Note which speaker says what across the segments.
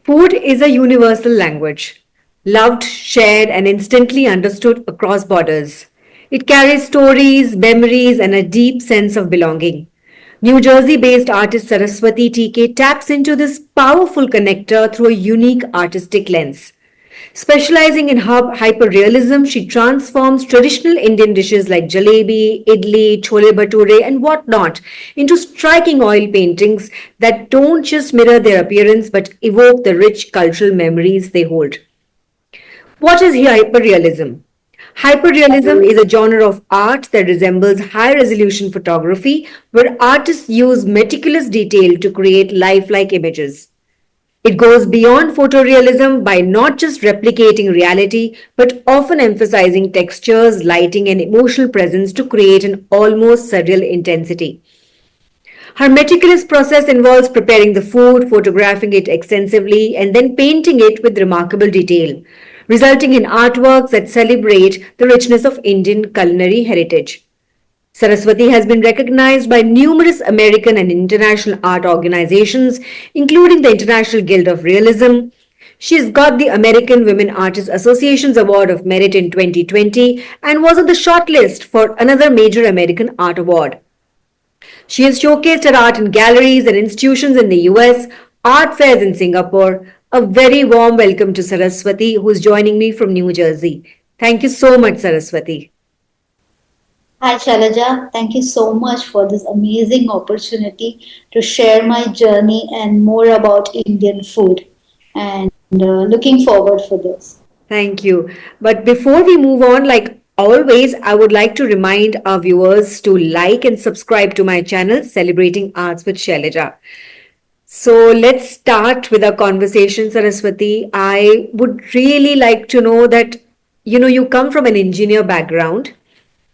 Speaker 1: Food is a universal language, loved, shared, and instantly understood across borders. It carries stories, memories, and a deep sense of belonging. New Jersey based artist Sarasvathy TK taps into this powerful connector through a unique artistic lens. Specializing in hyperrealism, she transforms traditional Indian dishes like jalebi, idli, chole bhature, and whatnot into striking oil paintings that don't just mirror their appearance but evoke the rich cultural memories they hold. What is hyperrealism? Hyperrealism is a genre of art that resembles high resolution photography where artists use meticulous detail to create lifelike images. It goes beyond photorealism by not just replicating reality, but often emphasizing textures, lighting, and emotional presence to create an almost surreal intensity. Her meticulous process involves preparing the food, photographing it extensively, and then painting it with remarkable detail, resulting in artworks that celebrate the richness of Indian culinary heritage. Sarasvathy has been recognized by numerous American and international art organizations, including the International Guild of Realism. She's got the American Women Artists Association's Award of Merit in 2020 and was on the shortlist for another major American art award. She has showcased her art in galleries and institutions in the US, art fairs in Singapore. A very warm welcome to Sarasvathy, who is joining me from New Jersey. Thank you so much, Sarasvathy.
Speaker 2: Hi, Shailaja. Thank you so much for this amazing opportunity to share my journey and more about Indian food. And looking forward for this.
Speaker 1: Thank you. But before we move on, like always, I would like to remind our viewers to like and subscribe to my channel, Celebrating Arts with Shailaja. So let's start with our conversation, Sarasvathy. I would really like to know that, you come from an engineer background.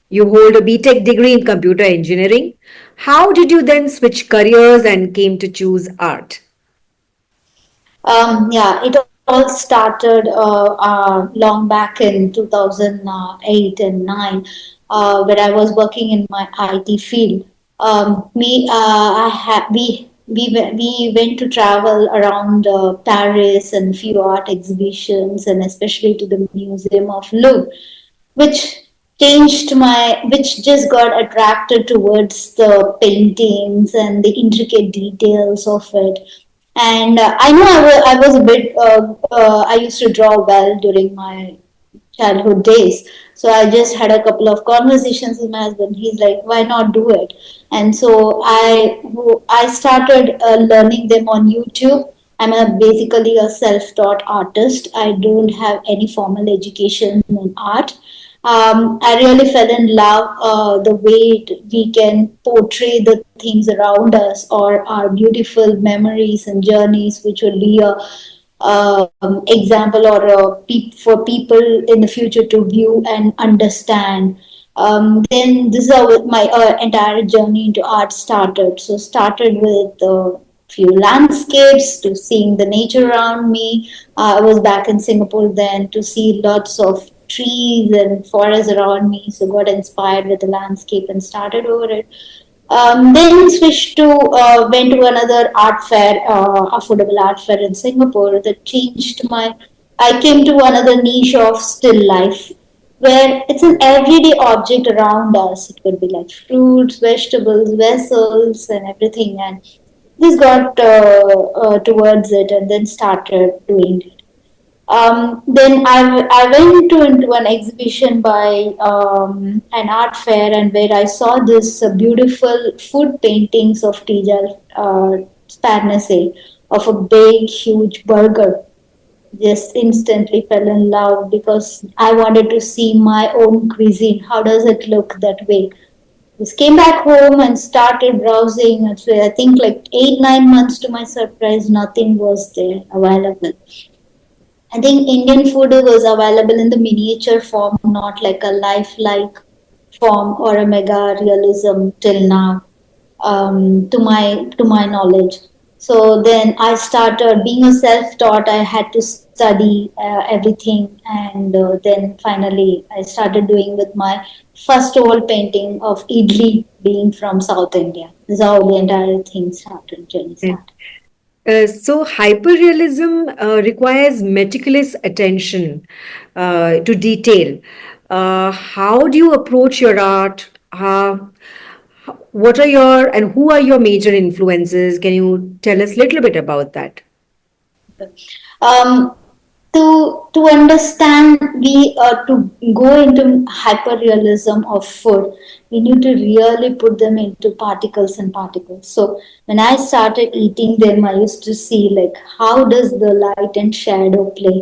Speaker 1: You hold a BTech degree in computer engineering. How did you then switch careers and came to choose art?
Speaker 2: Yeah, it all started long back in 2008 and 9, where I was working in my IT field. We went to travel around Paris and few art exhibitions, and especially to the Museum of Louvre, which which just got attracted towards the paintings and the intricate details of it. And I know I was a bit, I used to draw well during my childhood days. So I just had a couple of conversations with my husband. He's like, why not do it? And so I started learning them on YouTube. Basically a self-taught artist. I don't have any formal education in art. I really fell in love the way we can portray the things around us or our beautiful memories and journeys, which will be a example or for people in the future to view and understand. Then this is how my entire journey into art started. So started with few landscapes to seeing the nature around me. I was back in Singapore then to see lots of trees and forests around me. So got inspired with the landscape and started over it. Then switched to went to another art fair, affordable art fair in Singapore. That changed my. I came to another niche of still life, where it's an everyday object around us. It could be like fruits, vegetables, vessels, and everything. And this got towards it, and then started doing it. Then I went into an exhibition by an art fair, and where I saw this beautiful food paintings of Tijal Sparnese of a big, huge burger. Just instantly fell in love because I wanted to see my own cuisine. How does it look that way? Just came back home and started browsing. And so I think like 8 9 months to my surprise, nothing was there available. I think Indian food was available in the miniature form, not like a lifelike form or a mega realism till now, to my knowledge. So then I started being a self-taught. I had to study everything, and then finally I started doing with my first oil painting of idli, being from South India. This is how the entire thing started, journey
Speaker 1: Right.
Speaker 2: started.
Speaker 1: So, hyperrealism requires meticulous attention to detail. How do you approach your art? What are your and who are your major influences? Can you tell us a little bit about that?
Speaker 2: Um, to understand, we to go into hyperrealism of food, we need to really put them into particles and particles. So when I started eating them, I used to see like how does the light and shadow play.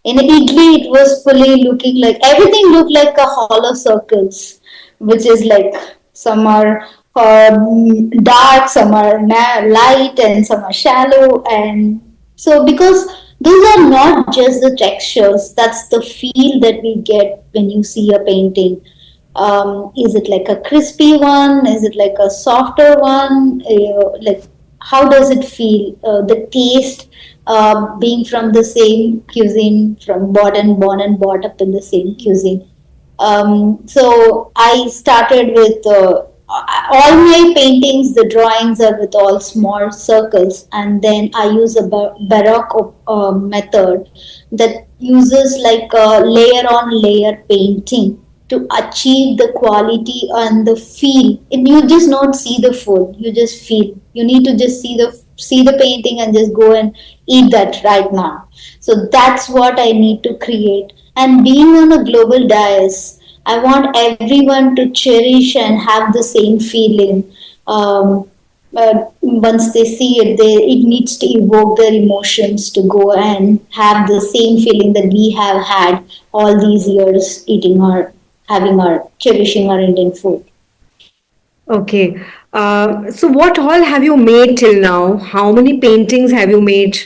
Speaker 2: In idli, it was fully looking like everything looked like a hollow circles, which is like some are dark, some are light, and some are shallow. And so, because those are not just the textures, that's the feel that we get when you see a painting. Is it like a crispy one? Is it like a softer one? Like, how does it feel? The taste, being from the same cuisine, from born and brought up in the same cuisine. So I started with all my paintings, the drawings are with all small circles, and then I use a Baroque method that uses like a layer on layer painting to achieve the quality and the feel. And you just not see the food, you just feel. You need to just see the painting and just go and eat that right now. So that's what I need to create. And being on a global dais, I want everyone to cherish and have the same feeling. Once they see it, it needs to evoke their emotions to go and have the same feeling that we have had all these years eating our, having our, cherishing our Indian food.
Speaker 1: Okay. So, what all have you made till now? How many paintings have you made?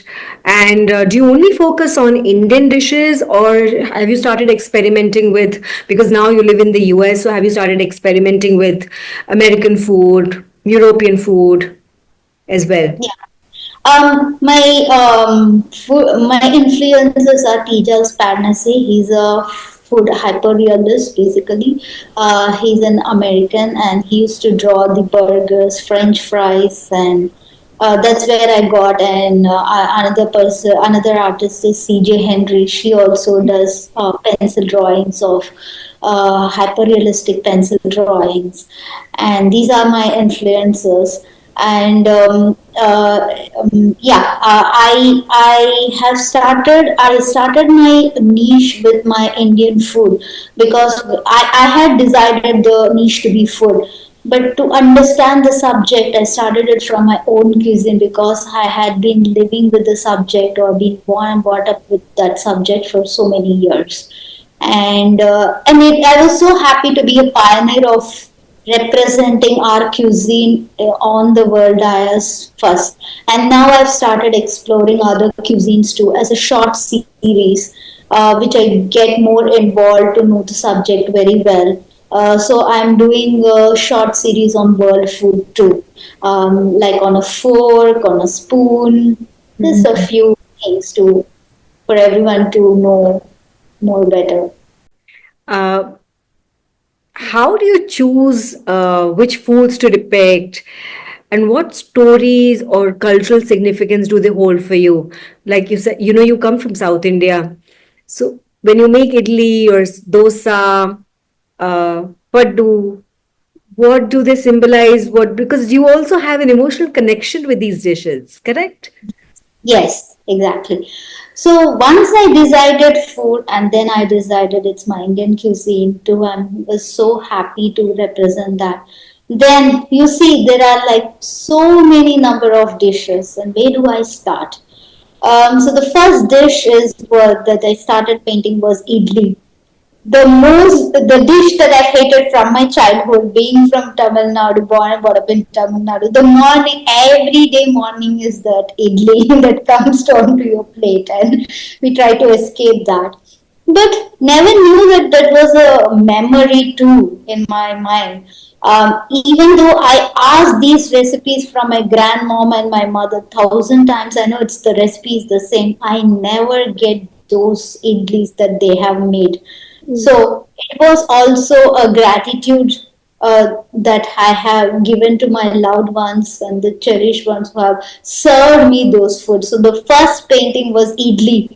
Speaker 1: And do you only focus on Indian dishes, or have you started experimenting with, because now you live in the US, so have you started experimenting with American food, European food as well?
Speaker 2: Yeah. My influences are Tijal Sparnasi. He's a food hyper realist basically. He's an American and he used to draw the burgers, French fries, and that's where I got. And another person, another artist is CJ Henry. She also does pencil drawings of hyper realistic pencil drawings, and these are my influences. And yeah, I started my niche with my Indian food because I had decided the niche to be food, but to understand the subject I started it from my own cuisine because I had been living with the subject or been born and brought up with that subject for so many years. And I was so happy to be a pioneer of representing our cuisine on the world dais first. And now I've started exploring other cuisines too as a short series, which I get more involved to know the subject very well. So I'm doing a short series on world food too, like on a fork, on a spoon. There's a few things to for everyone to know more better.
Speaker 1: Uh, how do you choose which foods to depict, and what stories or cultural significance do they hold for you? Like you said, you come from South India. So when you make idli or dosa, paddu, what do they symbolize? What, because you also have an emotional connection with these dishes, correct?
Speaker 2: Yes, exactly. So once I decided food, and then I decided it's my Indian cuisine too. I was so happy to represent that. Then you see there are like so many number of dishes, and where do I start? So the first dish is what that I started painting was idli. The dish that I hated from my childhood, being from Tamil Nadu, born and brought up in Tamil Nadu, the morning, every day morning is that idli that comes down to your plate, and we try to escape that. But never knew that that was a memory too in my mind. Even though I asked these recipes from my grandmom and my mother 1,000 times, I know it's the recipe is the same. I never get those idlis that they have made.
Speaker 1: Mm.
Speaker 2: So it was also a gratitude that I have given to my loved ones and the cherished ones who have served me those foods. So the first painting was idli,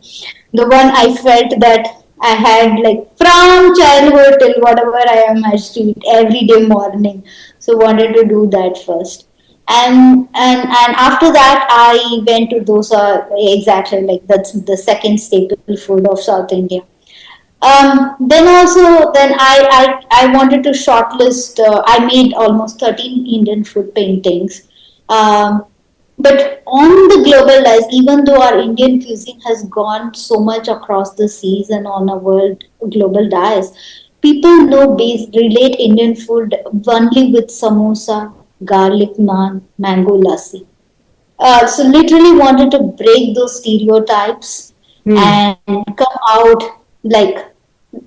Speaker 2: the one I felt that I had like from childhood till whatever I am, I used to eat every day morning. So wanted to do that first. And after that I went to dosa, exactly like that's the second staple food of South India. Then also, then I wanted to shortlist. I made almost 13 Indian food paintings. Um, but on the global, even though our Indian cuisine has gone so much across the seas and on a world global dice, people know relate Indian food only with samosa, garlic naan, mango lassi. So literally wanted to break those stereotypes
Speaker 1: Hmm.
Speaker 2: and come out like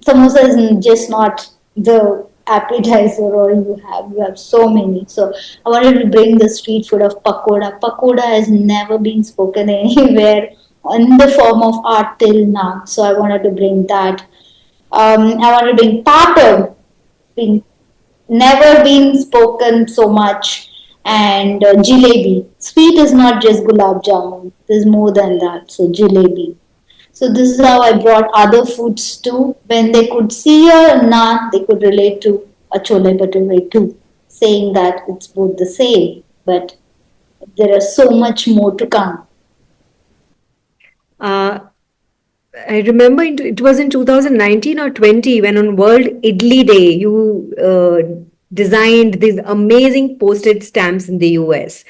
Speaker 2: samosa is just not the appetizer or you have so many. So I wanted to bring the street food of pakoda. Pakoda has never been spoken anywhere in the form of art till now. So I wanted to bring that. I wanted to bring papad, been never been spoken so much. And jalebi. Sweet is not just gulab jamun. There's more than that. So jalebi. So this is how I brought other foods too. When they could see a naan, they could relate to a chole bhature too, saying that it's both the same. But there is so much more to come.
Speaker 1: Uh, I remember it was in 2019 or 20 when on World Idli Day you designed these amazing postage stamps in the US.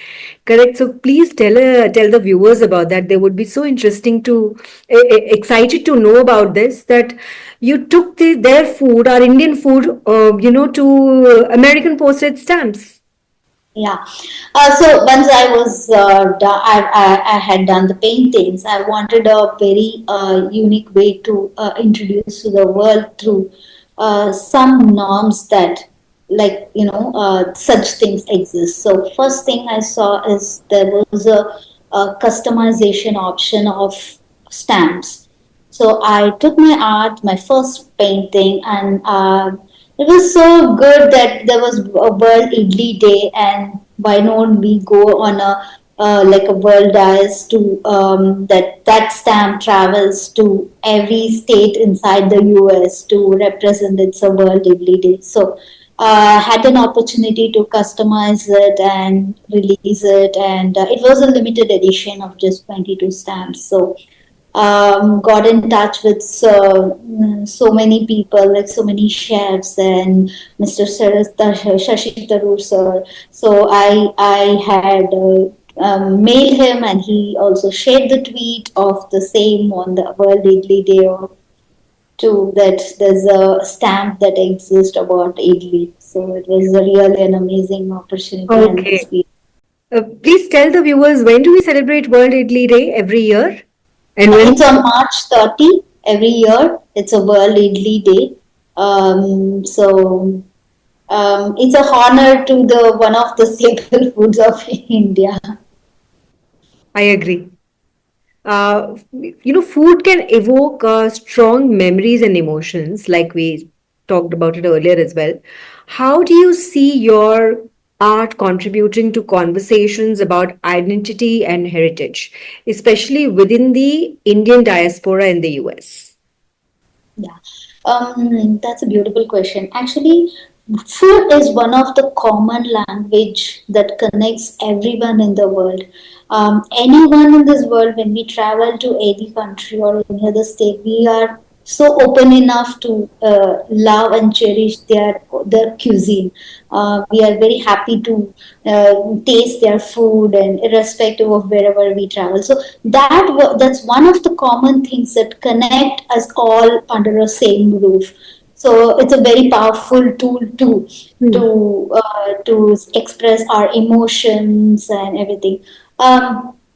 Speaker 1: Correct. So please tell the viewers about that. They would be so interesting to excited to know about this. That you took their food, our Indian food, to American postage stamps.
Speaker 2: Yeah. So once I was I had done the paintings. I wanted a very unique way to introduce to the world through some norms that, like such things exist. So first thing I saw is there was a customization option of stamps. So I took my art, my first painting, and it was so good that there was a World Idli Day, and why not we go on a like a world dice to that stamp travels to every state inside the US to represent it's a World Idli Day. So I had an opportunity to customize it and release it, and it was a limited edition of just 22 stamps. So got in touch with so many people, like so many chefs and Mr. Shashi Tharoor sir. So I had mailed him, and he also shared the tweet of the same on the World Idli Day too. That there's a stamp that exists about idli. So it was a really an amazing opportunity and
Speaker 1: Okay.
Speaker 2: experience.
Speaker 1: Please tell the viewers, when do we celebrate World Idli Day every year? And when?
Speaker 2: It's on March 30 every year. It's a World Idli Day. So it's a honor to the one of the staple foods of India.
Speaker 1: I agree. Food can evoke strong memories and emotions, like we talked about it earlier as well. How do you see your art contributing to conversations about identity and heritage, especially within the Indian diaspora in the US?
Speaker 2: Yeah, that's a beautiful question. Actually, food is one of the common language that connects everyone in the world. Anyone in this world, when we travel to any country or any other state, we are so open enough to love and cherish their cuisine. We are very happy to taste their food, and irrespective of wherever we travel. So that's one of the common things that connect us all under a same roof. So it's a very powerful tool
Speaker 1: Hmm.
Speaker 2: to express our emotions and everything.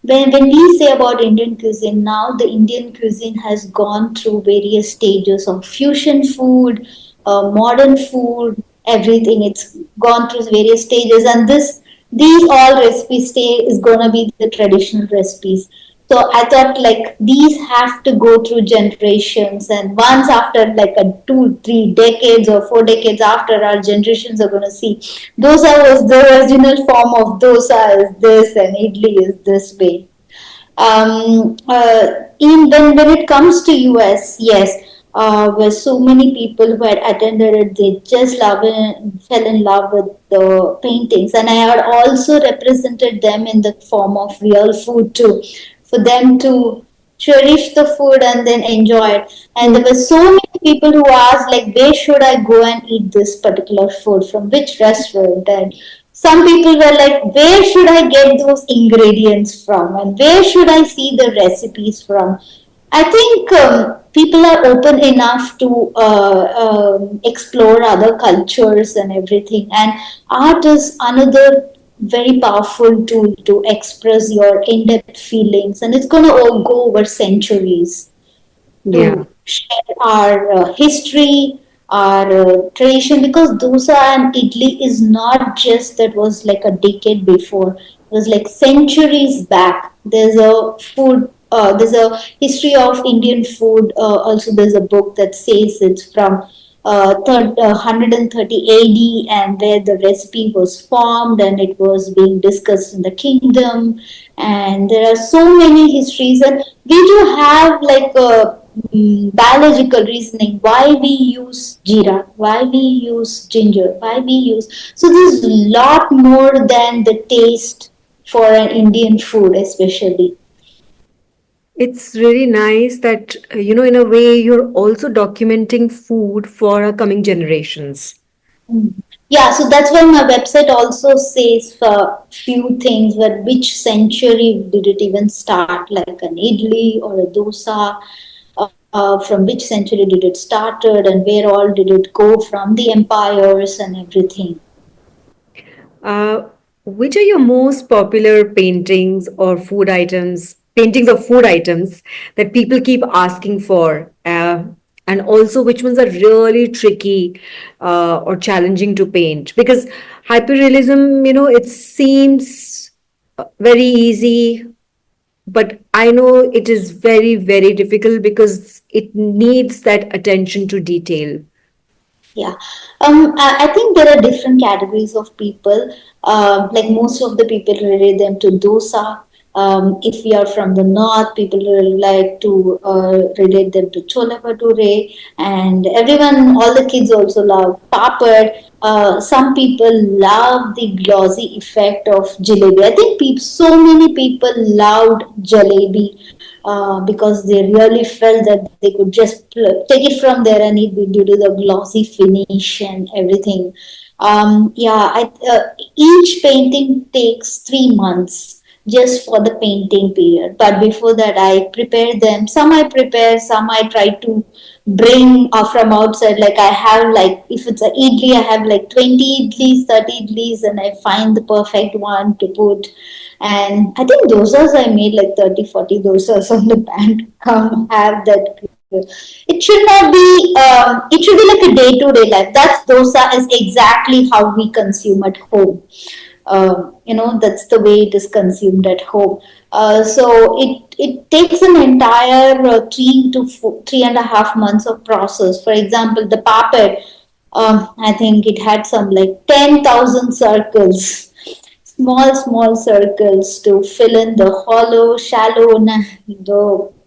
Speaker 2: When we say about Indian cuisine, now the Indian cuisine has gone through various stages of fusion food, modern food, everything. It's gone through various stages, and these all recipes stay is gonna be the traditional recipes. So I thought like these have to go through generations, and once after like a 2 3 decades or 4 decades after, our generations are going to see dosa was the original form of dosa is this and idli is this way. In when it comes to US, yes, where so many people who had attended it, they just fell in love with the paintings, and I had also represented them in the form of real food too, for them to cherish the food and then enjoy it. And there were so many people who asked like, where should I go and eat this particular food, from which restaurant, and some people were like, where should I get those ingredients from, and where should I see the recipes from. I think people are open enough to explore other cultures and everything, and art is another very powerful tool to express your in-depth feelings, and it's going to all go over centuries
Speaker 1: Yeah.
Speaker 2: to share our history, our tradition, because dosa and idli is not just that was like a decade before. It was like centuries back. There's a history of Indian food. Also, there's a book that says it's from 130 AD, and where the recipe was formed and it was being discussed in the kingdom. And there are so many histories, and we do have like a biological reasoning why we use jeera, why we use ginger, why we use. So there's a lot more than the taste for an Indian food, especially.
Speaker 1: It's really nice that, in a way, you're also documenting food for our coming generations.
Speaker 2: Mm. Yeah, so that's why my website also says for few things, that which century did it even start, like an idli or a dosa, from which century did it started, and where all did it go from the empires and everything.
Speaker 1: Uh, which are your most popular paintings of food items that people keep asking for? And also, which ones are really tricky or challenging to paint? Because hyperrealism, it seems very easy, but I know it is very, very difficult because it needs that attention to detail.
Speaker 2: Yeah, I think there are different categories of people. Like most of the people relate them to dosa. If we are from the north, people will like to relate them to chola bhature, and everyone, all the kids also love papad. Some people love the glossy effect of jalebi. I think so many people loved jalebi because they really felt that they could just take it from there and it be due to the glossy finish and everything. Each painting takes 3 months just for the painting period. But before that, I prepare them. Some I prepare, some I try to bring from outside. Like I have like, if it's a idli, I have like 20 idlis, 30 idlis, and I find the perfect one to put. And I think dosas I made like 30, 40 dosas on the pan to come have that. It should not be, it should be like a day to day life. That's dosa is exactly how we consume at home. That's the way it is consumed at home. So it takes an entire 3 to 3.5 months of process. For example, the papad, I think it had some like 10,000 circles, small circles to fill in the hollow, shallow.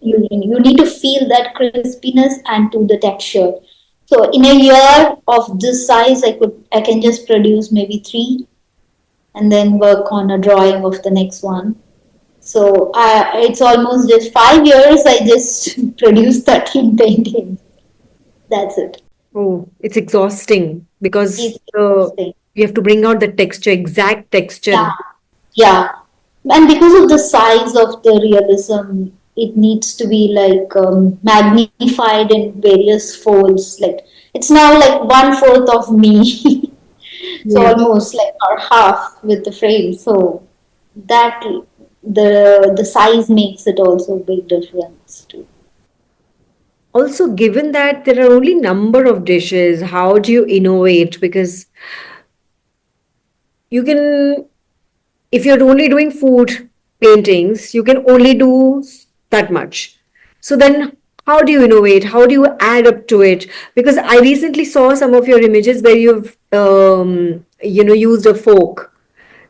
Speaker 2: You need to feel that crispiness and to the texture. So in a year of this size, I can just produce maybe three, and then work on a drawing of the next one. So it's almost just 5 years. I just produced 13 paintings. That's it.
Speaker 1: Oh, it's exhausting because
Speaker 2: It's exhausting.
Speaker 1: you have to bring out the texture, exact
Speaker 2: Yeah,
Speaker 1: texture.
Speaker 2: yeah. And because of the size of the realism, it needs to be like magnified in various folds. Like it's now like 1/4 of me. So
Speaker 1: Yeah.
Speaker 2: almost like or half with the frame. So that the size makes it also a big difference too.
Speaker 1: Also, given that there are only number of dishes, how do you innovate? Because you can, if you're only doing food, paintings, you can only do that much. So then, how do you innovate? How do you add up to it? Because I recently saw some of your images where you've, used a fork.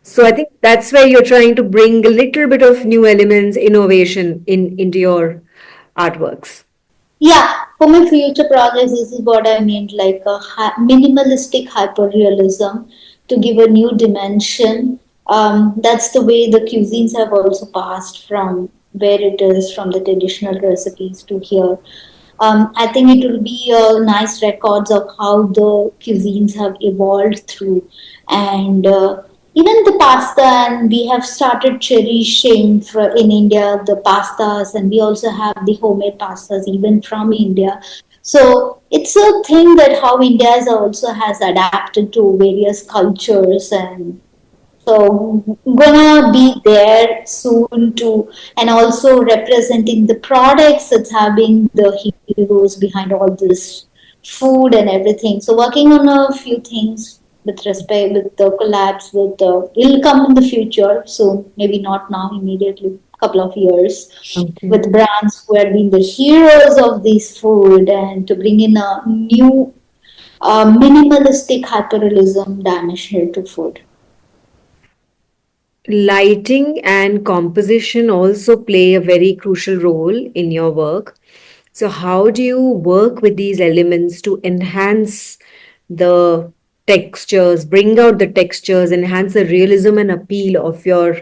Speaker 1: So I think that's where you're trying to bring a little bit of new elements, innovation into your artworks.
Speaker 2: Yeah, for my future projects, this is what I meant, like a minimalistic hyperrealism to give a new dimension. That's the way the cuisines have also passed from where it is from the traditional recipes to here. I think it will be nice records of how the cuisines have evolved through, and even the pasta. And we have started cherishing in India the pastas, and we also have the homemade pastas even from India. So it's a thing that how India also has adapted to various cultures, and so gonna be there soon too, and also representing the products that's having the heroes behind all this food and everything. So working on a few things with respect with the collabs with the it'll come in the future soon, maybe not now immediately, couple of years,
Speaker 1: Okay.
Speaker 2: with brands who have been the heroes of this food and to bring in a new minimalistic hyperrealism dimension to food.
Speaker 1: Lighting and composition also play a very crucial role in your work. So, how do you work with these elements to enhance the textures, bring out the textures, enhance the realism and appeal of your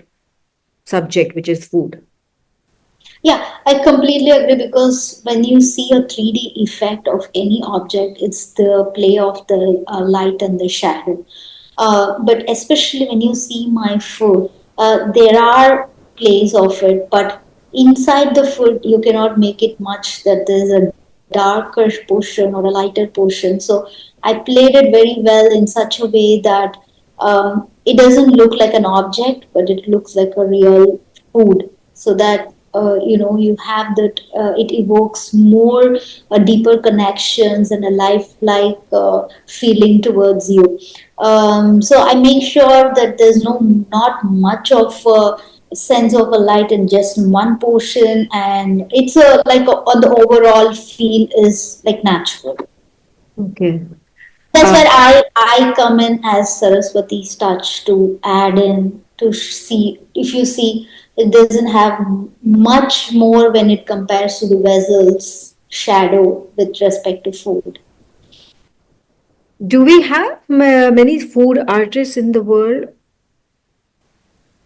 Speaker 1: subject, which is food?
Speaker 2: Yeah, I completely agree because when you see a 3D effect of any object, it's the play of the light and the shadow. But especially when you see my food, there are plays of it, but inside the food, you cannot make it much that there's a darker portion or a lighter portion. So I played it very well in such a way that it doesn't look like an object, but it looks like a real food, so that you have that it evokes more deeper connections and a lifelike feeling towards you. So I make sure that there's not much of a sense of a light in just one portion, and it's on the overall feel is like natural.
Speaker 1: Okay.
Speaker 2: That's
Speaker 1: Uh,
Speaker 2: where I come in as Saraswati's touch to add in to see if you see it doesn't have much more when it compares to the vessel's shadow with respect to food.
Speaker 1: do we have many food artists in the world?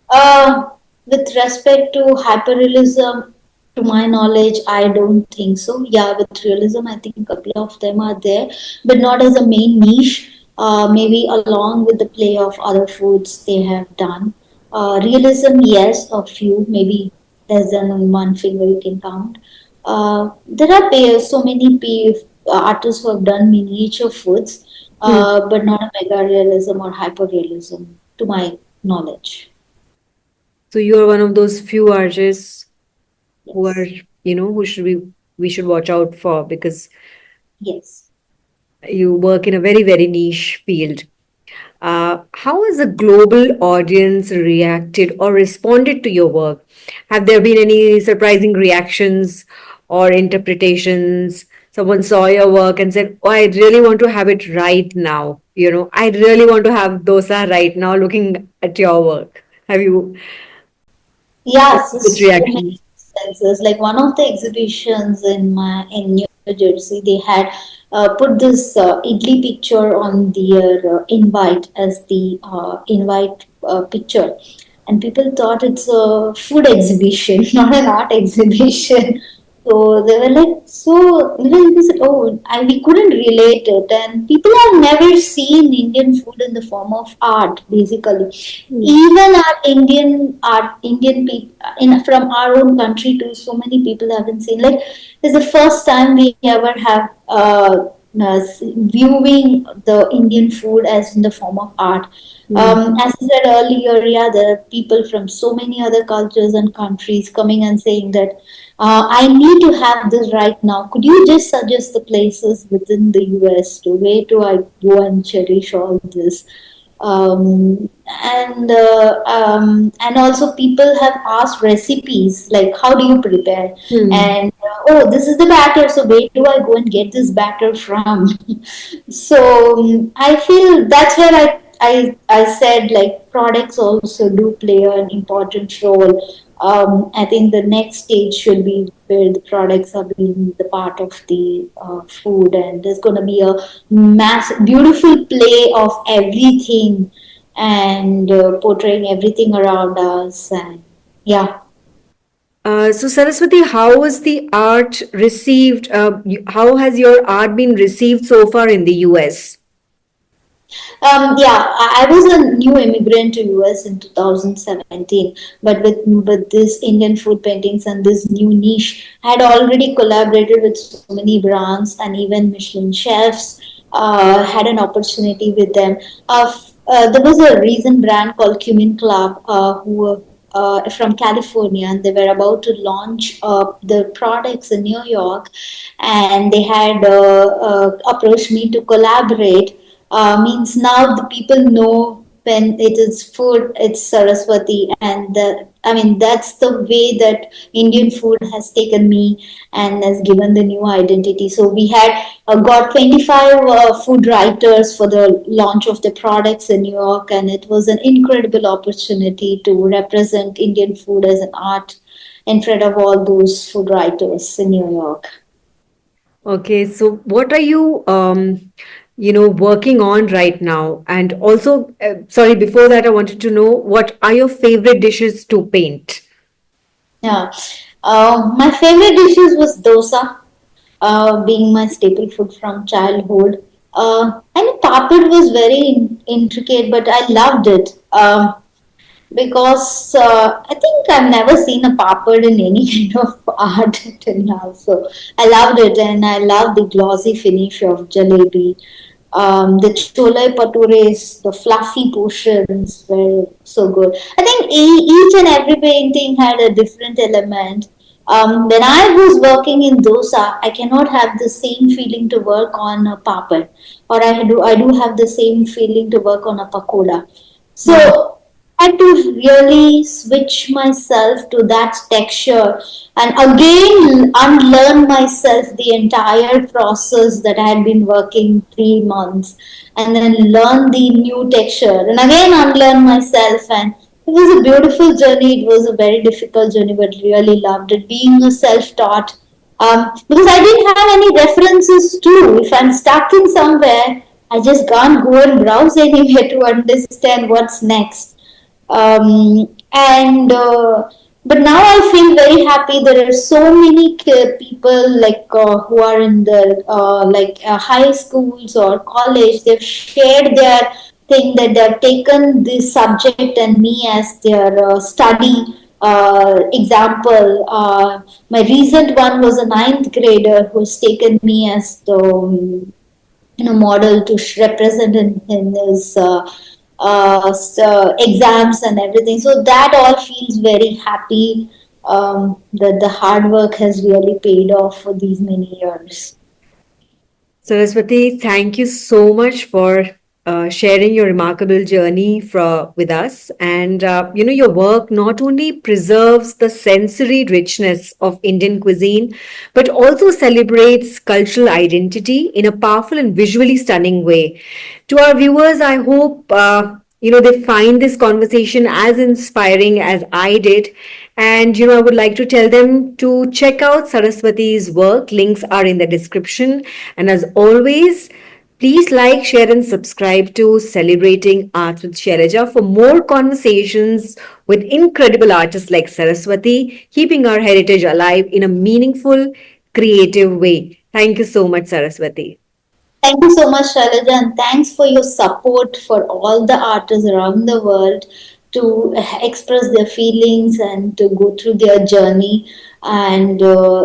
Speaker 2: Uh, with respect to hyperrealism, to my knowledge, I don't think so. Yeah, with realism, I think a couple of them are there, but not as a main niche. Maybe along with the play of other foods they have done. Realism, yes, a few, maybe less than on one finger you can count. There are so many artists who have done miniature foods,
Speaker 1: Hmm.
Speaker 2: but not a mega realism or hyperrealism, to my knowledge.
Speaker 1: So you're one of those few artists who are,
Speaker 2: Yes.
Speaker 1: who should we should watch out for because
Speaker 2: Yes.
Speaker 1: you work in a very, very niche field. How has the global audience reacted or responded to your work? Have there been any surprising reactions or interpretations? Someone saw your work and said, "Oh, I really want to have it right now. I really want to have dosa right now looking at your work." Have you had
Speaker 2: Yes,
Speaker 1: such
Speaker 2: so many
Speaker 1: reactions?
Speaker 2: instances. Like one of the exhibitions in New Jersey, they had put this idli picture on their invite as the invite picture, and people thought it's a food exhibition, not an art exhibition. So they were like, so they said, oh, we couldn't relate it, and people have never seen Indian food in the form of art, basically.
Speaker 1: Hmm.
Speaker 2: Even our Indian art, Indian people in from our own country too, so many people haven't seen. Like, it's the first time we ever have viewing the Indian food as in the form of art.
Speaker 1: Hmm.
Speaker 2: As I said earlier, yeah, there are people from so many other cultures and countries coming and saying that I need to have this right now. Could you just suggest the places within the US to where do I go and cherish all this? And also people have asked recipes like how do you prepare,
Speaker 1: Hmm.
Speaker 2: and oh, this is the batter, so where do I go and get this batter from? So I feel that's where I said like products also do play an important role. I think the next stage should be where the products are being the part of the food, and there's going to be a beautiful play of everything, and portraying everything around us, and yeah.
Speaker 1: So Saraswati, how was the art received? How has your art been received so far in the US?
Speaker 2: Yeah, I was a new immigrant to US in 2017, but with this Indian food paintings and this new niche, I had already collaborated with so many brands and even Michelin chefs. Had an opportunity with them. There was a recent brand called Cumin Club who from California, and they were about to launch the products in New York, and they had approached me to collaborate. Means now the people know when it is food, it's Saraswati, and I mean that's the way that Indian food has taken me and has given the new identity. So we had got 25 food writers for the launch of the products in New York, and it was an incredible opportunity to represent Indian food as an art in front of all those food writers in New York.
Speaker 1: Okay, so what are you, working on right now? And also, sorry, before that, I wanted to know what are your favorite dishes to paint?
Speaker 2: Yeah. My favorite dishes was dosa, being my staple food from childhood. I mean, papad was very intricate, but I loved it. Because I think I've never seen a papad in any kind of art till now. So I loved it, and I love the glossy finish of jalebi. The chole patures, the fluffy portions were so good. I think each and every painting had a different element. When I was working in dosa, I cannot have the same feeling to work on a papad, or I do have the same feeling to work on a pakoda.
Speaker 1: Hmm.
Speaker 2: So I had to really switch myself to that texture and again unlearn myself the entire process that I had been working 3 months, and then learn the new texture and again unlearn myself. And it was a beautiful journey. It was a very difficult journey, but really loved it. Being a self-taught, because I didn't have any references too. If I'm stuck in somewhere, I just can't go and browse anywhere to understand what's next. And But now I feel very happy. There are so many people like who are in the high schools or college. They've shared their thing that they've taken this subject and me as their study example. My recent one was a ninth grader who's taken me as the model to represent in his exams and everything. So that all feels very happy, that the hard work has really paid off for these many years.
Speaker 1: Saraswati, thank you so much for sharing your remarkable journey with us. And, your work not only preserves the sensory richness of Indian cuisine, but also celebrates cultural identity in a powerful and visually stunning way. To our viewers, I hope, they find this conversation as inspiring as I did. And, I would like to tell them to check out Saraswati's work. Links are in the description. And as always, please like, share, and subscribe to Celebrating Arts with Shailaja for more conversations with incredible artists like Saraswati, keeping our heritage alive in a meaningful, creative way. Thank you so much, Saraswati.
Speaker 2: Thank you so much, Shailaja, and thanks for your support for all the artists around the world to express their feelings and to go through their journey and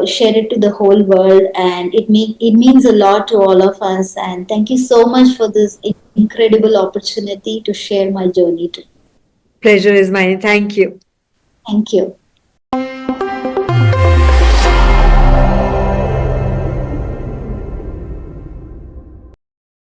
Speaker 2: share it to the whole world. And it means a lot to all of us. And thank you so much for this incredible opportunity to share my journey too.
Speaker 1: Pleasure is mine. Thank you.
Speaker 2: Thank you.